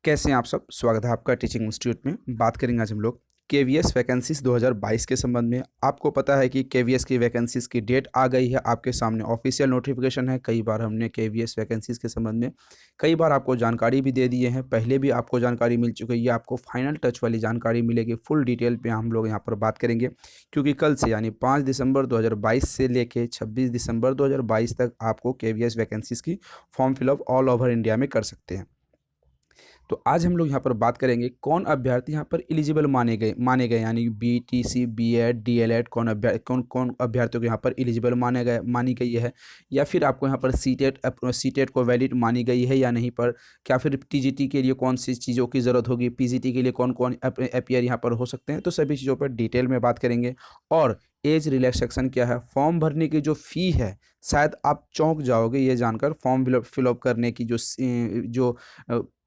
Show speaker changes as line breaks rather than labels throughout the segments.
कैसे हैं आप सब। स्वागत है आपका टीचिंग इंस्टीट्यूट में। बात करेंगे आज हम लोग केवीएस वैकेंसीज 2022 के संबंध में। आपको पता है कि केवीएस की वैकेंसीज की डेट आ गई है, आपके सामने ऑफिशियल नोटिफिकेशन है। कई बार हमने केवीएस वैकेंसीज के संबंध में कई बार आपको जानकारी भी दे दिए हैं, पहले भी आपको जानकारी मिल चुकी है। ये आपको फाइनल टच वाली जानकारी मिलेगी, फुल डिटेल पे हम लोग यहाँ पर बात करेंगे, क्योंकि कल से यानी 5 दिसंबर 2022 से लेके 26 दिसंबर 2022 तक आपको केवीएस वैकेंसीज की form fill up all over India में कर सकते हैं। तो आज हम लोग यहाँ पर बात करेंगे कौन अभ्यर्थी यहाँ पर एलिजिबल माने गए यानी बीटीसी, बीएड, डीएलएड कौन कौन अभ्यर्थियों को यहाँ पर एलिजिबल मानी गई है, या फिर आपको यहाँ पर सीटेट को वैलिड मानी गई है या नहीं, पर क्या फिर टीजीटी के लिए कौन सी चीज़ों की ज़रूरत होगी, पीजीटी के लिए कौन कौन अपियर यहाँ पर हो सकते हैं। तो सभी चीज़ों पर डिटेल में बात करेंगे। और एज रिलैक्सेशन क्या है, फॉर्म भरने की जो फ़ी है, शायद आप चौंक जाओगे ये जानकर। फॉर्म फिलअप करने की जो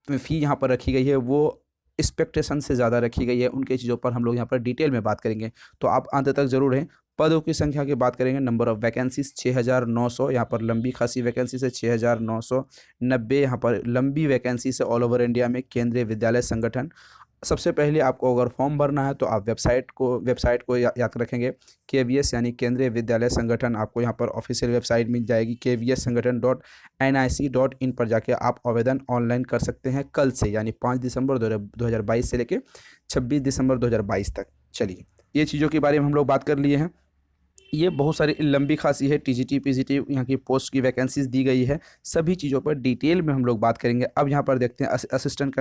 फ़ी यहाँ पर रखी गई है वो एक्सपेक्टेशन से ज़्यादा रखी गई है। उनके चीज़ों पर हम लोग यहाँ पर डिटेल में बात करेंगे, तो आप अंत तक ज़रूर हैं। पदों की संख्या की बात करेंगे, नंबर ऑफ़ वैकेंसीज 6900, यहाँ पर लंबी खासी वैकेंसी से 6990 यहाँ पर लंबी वैकेंसी से ऑल ओवर इंडिया में केंद्रीय विद्यालय संगठन। सबसे पहले आपको अगर फॉर्म भरना है तो आप वेबसाइट को याद रखेंगे, केवीएस यानी केंद्रीय विद्यालय संगठन। आपको यहाँ पर ऑफिशियल वेबसाइट मिल जाएगी kvssangathan.nic.in पर जाके आप आवेदन ऑनलाइन कर सकते हैं कल से, यानी 5 दिसंबर 2022 से लेके 26 दिसंबर 2022 तक। चलिए, ये चीज़ों के बारे में हम लोग बात कर लिए हैं। ये बहुत सारी लंबी खासी है, टीजीटी पीजीटी यहाँ की पोस्ट की वैकेंसीज दी गई है। सभी चीज़ों पर डिटेल में हम लोग बात करेंगे। अब यहाँ पर देखते हैं असिस्टेंट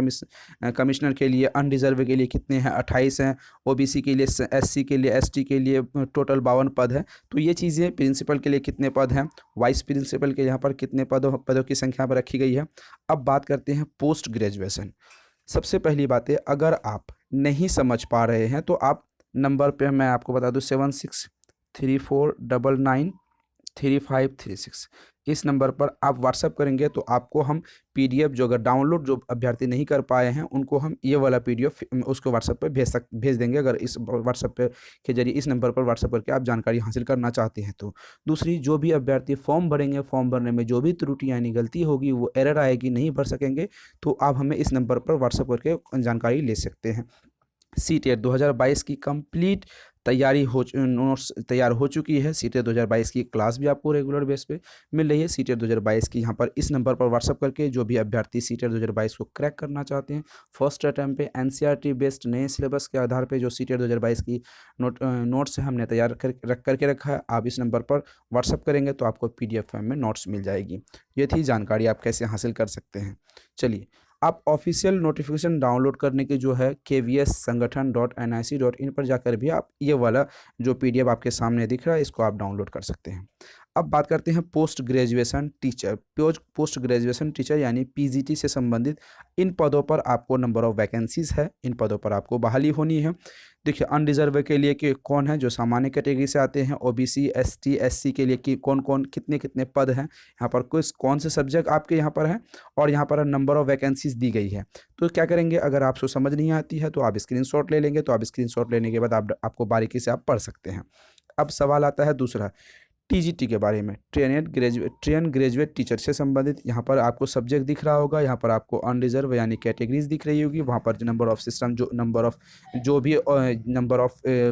कमिश्नर के लिए अनरिजर्व के लिए कितने हैं, 28 हैं। ओबीसी के लिए, एससी के लिए, एसटी के लिए टोटल 52 पद है। तो ये चीज़ें, प्रिंसिपल के लिए कितने पद हैं, वाइस प्रिंसिपल के यहाँ पर कितने पदों की संख्या पर रखी गई है। अब बात करते हैं पोस्ट ग्रेजुएशन। सबसे पहली बात है, अगर आप नहीं समझ पा रहे हैं तो आप नंबर पे मैं आपको बता दूं 7634993536, इस नंबर पर आप व्हाट्सअप करेंगे तो आपको हम पीडीएफ जो अगर डाउनलोड जो अभ्यर्थी नहीं कर पाए हैं उनको हम ये वाला पीडीएफ उसको व्हाट्सएप पे भेज देंगे, अगर इस व्हाट्सएप पे के जरिए इस नंबर पर व्हाट्सएप करके आप जानकारी हासिल करना चाहते हैं तो। दूसरी, जो भी अभ्यर्थी फॉर्म भरेंगे, फॉर्म भरने में जो भी त्रुटि यानी गलती होगी, वो एरर आएगी, नहीं भर सकेंगे, तो आप हमें इस नंबर पर व्हाट्सएप करके जानकारी ले सकते हैं। सीटेट 2022 की कंप्लीट नोट्स तैयार हो चुकी है। सीटेट 2022 की क्लास भी आपको रेगुलर बेस पे मिल रही है। सीटेट 2022 की यहाँ पर इस नंबर पर व्हाट्सअप करके जो भी अभ्यर्थी सीटेट 2022 को क्रैक करना चाहते हैं, फर्स्ट अटैम्प्ट पे एनसीईआरटी बेस्ड नए सिलेबस के आधार पे जो सीटेट 2022 की नोट्स हमने तैयार करके रखा है, आप इस नंबर पर व्हाट्सअप करेंगे तो आपको पीडीएफ फॉर्म में नोट्स मिल जाएगी। ये थी जानकारी आप कैसे हासिल कर सकते हैं। चलिए, आप ऑफिशियल नोटिफिकेशन डाउनलोड करने की जो है kvssangathan.nic.in पर जाकर भी आप ये वाला जो पीडीएफ आपके सामने दिख रहा है इसको आप डाउनलोड कर सकते हैं। अब बात करते हैं पोस्ट ग्रेजुएशन टीचर यानी पीजीटी से संबंधित। इन पदों पर आपको नंबर ऑफ वैकेंसीज है, इन पदों पर आपको बहाली होनी है। देखिए, अनरिजर्व के लिए कि कौन है, जो सामान्य कैटेगरी से आते हैं, ओबीसी, एसटी, एससी के लिए कि कौन कौन कितने कितने पद हैं, यहाँ पर कौन से सब्जेक्ट आपके यहाँ पर हैं, और यहाँ पर नंबर ऑफ वैकेंसीज दी गई है। तो क्या करेंगे, अगर आपको समझ नहीं आती है तो आप स्क्रीनशॉट ले लेंगे, तो आप स्क्रीनशॉट लेने के बाद आपको बारीकी से आप पढ़ सकते हैं। अब सवाल आता है दूसरा, टीजीटी के बारे में, ट्रेन ग्रेजुएट टीचर से संबंधित। यहाँ पर आपको सब्जेक्ट दिख रहा होगा, यहाँ पर आपको अनरिजर्व यानी कैटेगरीज दिख रही होगी, वहाँ पर नंबर ऑफ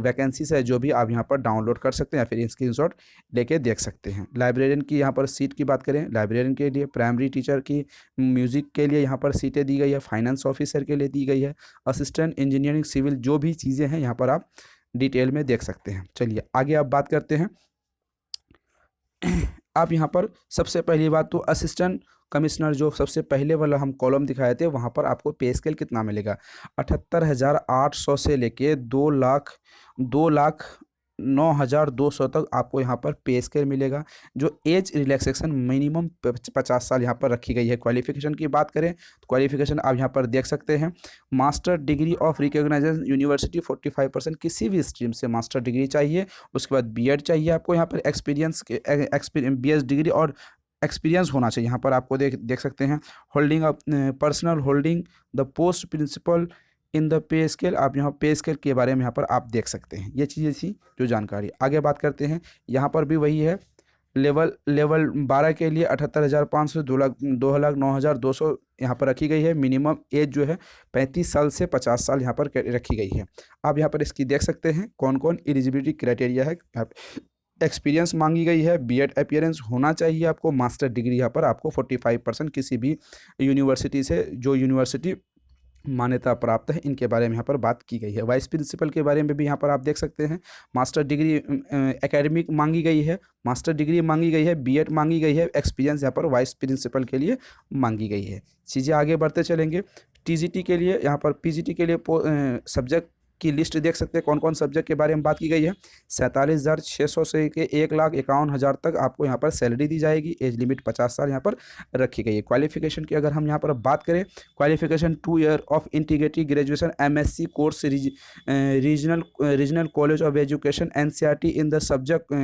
वैकेंसीज है जो भी आप यहाँ पर डाउनलोड कर सकते हैं या फिर स्क्रीनशॉट लेके देख सकते हैं। लाइब्रेरियन की यहाँ पर सीट की बात करें, लाइब्रेरियन के लिए, प्राइमरी टीचर की, म्यूजिक के लिए यहाँ पर सीटें दी गई है, फाइनेंस ऑफिसर के लिए दी गई है, असिस्टेंट इंजीनियरिंग, सिविल, जो भी चीज़ें हैं यहाँ पर आप डिटेल में देख सकते हैं। चलिए आगे आप बात करते हैं। आप यहाँ पर सबसे पहली बात तो असिस्टेंट कमिश्नर जो सबसे पहले वाला हम कॉलम दिखाए थे, वहाँ पर आपको पे स्केल कितना मिलेगा, 78,800 से लेके 2,09,200 तक आपको यहाँ पर पे स्केल मिलेगा। जो एज रिलैक्सेशन मिनिमम 50 साल यहाँ पर रखी गई है। क्वालिफिकेशन की बात करें तो क्वालिफिकेशन आप यहाँ पर देख सकते हैं, master degree of recognised university 45%, किसी भी स्ट्रीम से मास्टर डिग्री चाहिए। उसके बाद बीएड चाहिए आपको, यहाँ पर एक्सपीरियंस बीएस डिग्री और एक्सपीरियंस होना चाहिए। यहाँ पर आपको देख सकते हैं, holding personal holding the post principal in the pay scale. आप यहाँ पे स्केल के बारे में यहाँ पर आप देख सकते हैं। ये चीज़ें थी जो जानकारी। आगे बात करते हैं, यहाँ पर भी वही है, लेवल लेवल 12 के लिए 78,500 2,09,200 यहाँ पर रखी गई है। मिनिमम एज जो है 35 साल से 50 साल यहाँ पर रखी गई है। आप यहाँ पर इसकी देख सकते हैं कौन कौन एलिजिबिलिटी क्राइटेरिया है। एक्सपीरियंस मांगी गई है, बीएड अपीयरेंस होना चाहिए आपको, मास्टर डिग्री यहाँ पर आपको 45% किसी भी यूनिवर्सिटी से, जो यूनिवर्सिटी मान्यता प्राप्त है, इनके बारे में यहाँ पर बात की गई है। वाइस प्रिंसिपल के बारे में भी यहाँ पर आप देख सकते हैं, मास्टर डिग्री एकेडमिक मांगी गई है, मास्टर डिग्री मांगी गई है, बीएड मांगी गई है, एक्सपीरियंस यहाँ पर वाइस प्रिंसिपल के लिए मांगी गई है। चीज़ें आगे बढ़ते चलेंगे। टीजीटी के लिए यहाँ पर पीजीटी के लिए सब्जेक्ट की लिस्ट देख सकते हैं, कौन कौन सब्जेक्ट के बारे में बात की गई है। 47,600 से के 1,51,000 तक आपको यहाँ पर सैलरी दी जाएगी। एज लिमिट 50 साल यहाँ पर रखी गई है। क्वालिफिकेशन की अगर हम यहाँ पर बात करें, qualification 2 year of integrated graduation MSc course regional college of education NCERT in the subject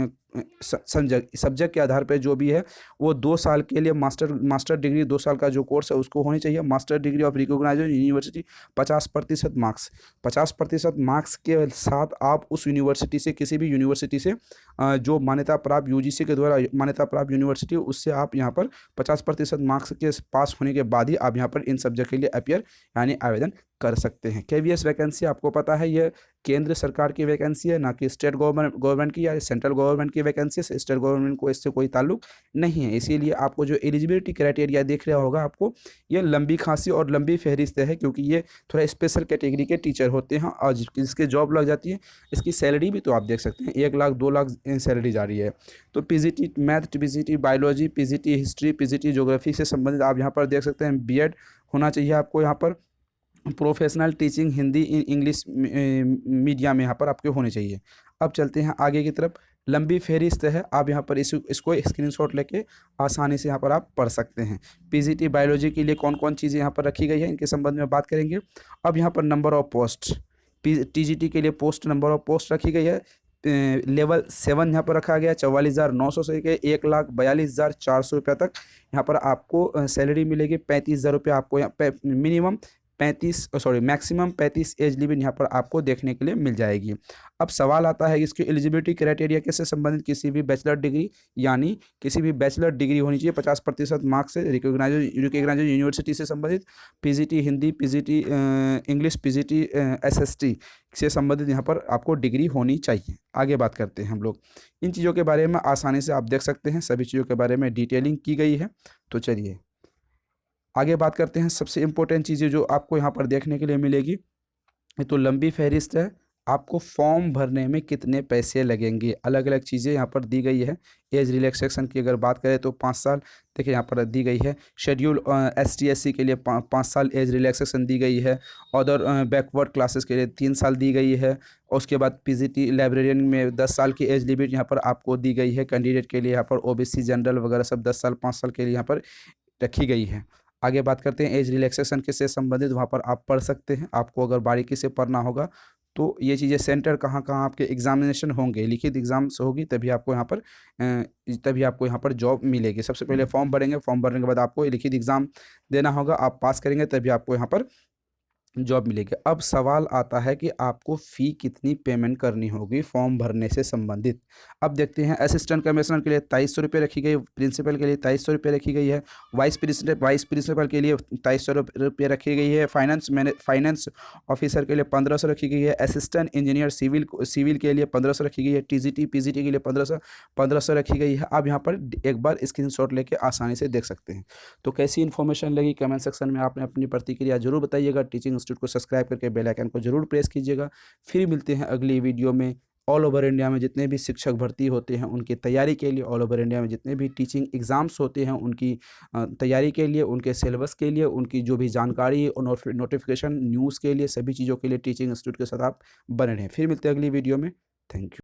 के आधार पर जो भी है वो 2 साल के लिए मास्टर डिग्री 2 साल का जो कोर्स है उसको होनी चाहिए। Master degree of recognised university 50% marks, 50% marks के साथ आप उस यूनिवर्सिटी से, किसी भी यूनिवर्सिटी से जो मान्यता प्राप्त यूजीसी के द्वारा मान्यता प्राप्त यूनिवर्सिटी, उससे आप यहाँ पर 50% मार्क्स के पास होने के बाद ही आप यहाँ पर इन सब्जेक्ट के लिए अपियर यानी आवेदन कर सकते हैं। केवीएस वैकेंसी आपको पता है ये केंद्र सरकार की वैकेंसी है, ना कि स्टेट गवर्नमेंट की या सेंट्रल गवर्नमेंट की वैकेंसी है। स्टेट गवर्नमेंट को इससे कोई ताल्लुक नहीं है, इसीलिए आपको जो एलिजिबिलिटी क्राइटेरिया देख रहा होगा आपको, ये लंबी खांसी और लंबी फहरिस्त है, क्योंकि ये थोड़ा स्पेशल कैटेगरी के टीचर होते हैं और जिसके जॉब लग जाती है। इसकी सैलरी भी तो आप देख सकते हैं, 1 लाख 2 लाख सैलरी जा रही है। तो PGT math, PGT biology, PGT history, PGT geography से संबंधित आप यहाँ पर देख सकते हैं। बीएड होना चाहिए आपको, यहाँ पर professional teaching Hindi English media में यहाँ पर आपके होने चाहिए। अब चलते हैं आगे की तरफ। लंबी फहरिस्त है, आप यहाँ पर इसको स्क्रीनशॉट लेके आसानी से यहाँ पर आप पढ़ सकते हैं। पीजीटी बायोलॉजी के लिए कौन कौन चीज़ें यहाँ पर रखी गई है, इनके संबंध में बात करेंगे। अब यहाँ पर नंबर ऑफ पोस्ट, टीजीटी के लिए पोस्ट नंबर ऑफ पोस्ट रखी गई है। लेवल 7 यहाँ पर रखा गया 44,900 से के 1,42,400 रुपये तक यहाँ पर आपको सैलरी मिलेगी। 35,000 रुपये आपको यहाँ मिनिमम मैक्सिमम 35 एज लिमिट यहाँ पर आपको देखने के लिए मिल जाएगी। अब सवाल आता है इसकी एलिजिबिलिटी क्राइटेरिया किससे संबंधित, किसी भी बैचलर डिग्री, यानी किसी भी बैचलर डिग्री होनी चाहिए 50% मार्क्स से, रिकॉग्नाइज्ड यूनिवर्सिटी से संबंधित, PGT Hindi, PGT English, PGT SST से संबंधित यहाँ पर आपको डिग्री होनी चाहिए। आगे बात करते हैं हम लोग इन चीज़ों के बारे में। आसानी से आप देख सकते हैं सभी चीज़ों के बारे में डिटेलिंग की गई है। तो चलिए आगे बात करते हैं। सबसे इम्पोर्टेंट चीज़ें जो आपको यहाँ पर देखने के लिए मिलेगी, तो लंबी फहरिस्त है। आपको फॉर्म भरने में कितने पैसे लगेंगे, अलग अलग चीज़ें यहाँ पर दी गई है। एज रिलैक्सेशन की अगर बात करें तो 5 साल देखिए यहाँ पर दी गई है। शेड्यूल ST SC के लिए 5 साल एज रिलैक्सेशन दी गई है। अदर बैकवर्ड क्लासेस के लिए 3 साल दी गई है। और उसके बाद पीजीटी लाइब्रेरियन में 10 साल की एज लिमिट यहाँ पर आपको दी गई है। कैंडिडेट के लिए यहाँ पर OBC जनरल वगैरह सब 10 साल 5 साल के लिए यहाँ पर रखी गई है। आगे बात करते हैं एज रिलैक्सेशन के से संबंधित, वहाँ पर आप पढ़ सकते हैं। आपको अगर बारीकी से पढ़ना होगा तो ये चीज़ें सेंटर कहाँ कहाँ आपके एग्जामिनेशन होंगे, लिखित एग्जाम्स होगी, तभी आपको यहाँ पर जॉब मिलेगी। सबसे पहले फॉर्म भरेंगे, फॉर्म भरने के बाद आपको लिखित एग्ज़ाम देना होगा, आप पास करेंगे तभी आपको यहाँ पर जॉब मिलेगी। अब सवाल आता है कि आपको फ़ी कितनी पेमेंट करनी होगी फॉर्म भरने से संबंधित। अब देखते हैं। असिस्टेंट कमिश्नर के लिए 2300 रुपये रखी गई, प्रिंसिपल के लिए 2300 रुपये रखी गई है, वाइस प्रिंसिपल के लिए 2300 रुपये रखी गई है, फाइनेंस ऑफिसर के लिए 1500 रखी गई है, असिस्टेंट इंजीनियर सिविल के लिए 1500 रखी गई है, पीजीटी के लिए 1500 रखी गई है। आप यहाँ पर एक बार स्क्रीनशॉट लेके आसानी से देख सकते हैं। तो कैसी इन्फॉर्मेशन लगी कमेंट सेक्शन में आपने अपनी प्रतिक्रिया जरूर बताइएगा। टीचिंग इंस्टीट्यूट को सब्सक्राइब करके बेल आइकन को जरूर प्रेस कीजिएगा। फिर मिलते हैं अगली वीडियो में। ऑल ओवर इंडिया में जितने भी शिक्षक भर्ती होते हैं उनकी तैयारी के लिए, ऑल ओवर इंडिया में जितने भी टीचिंग एग्ज़ाम्स होते हैं उनकी तैयारी के लिए, उनके सिलेबस के लिए, उनकी जो भी जानकारी और नोटिफिकेशन न्यूज़ के लिए, सभी चीज़ों के लिए टीचिंग इंस्टीट्यूट के साथ आप बने रहें। फिर मिलते हैं अगली वीडियो में। Thank you.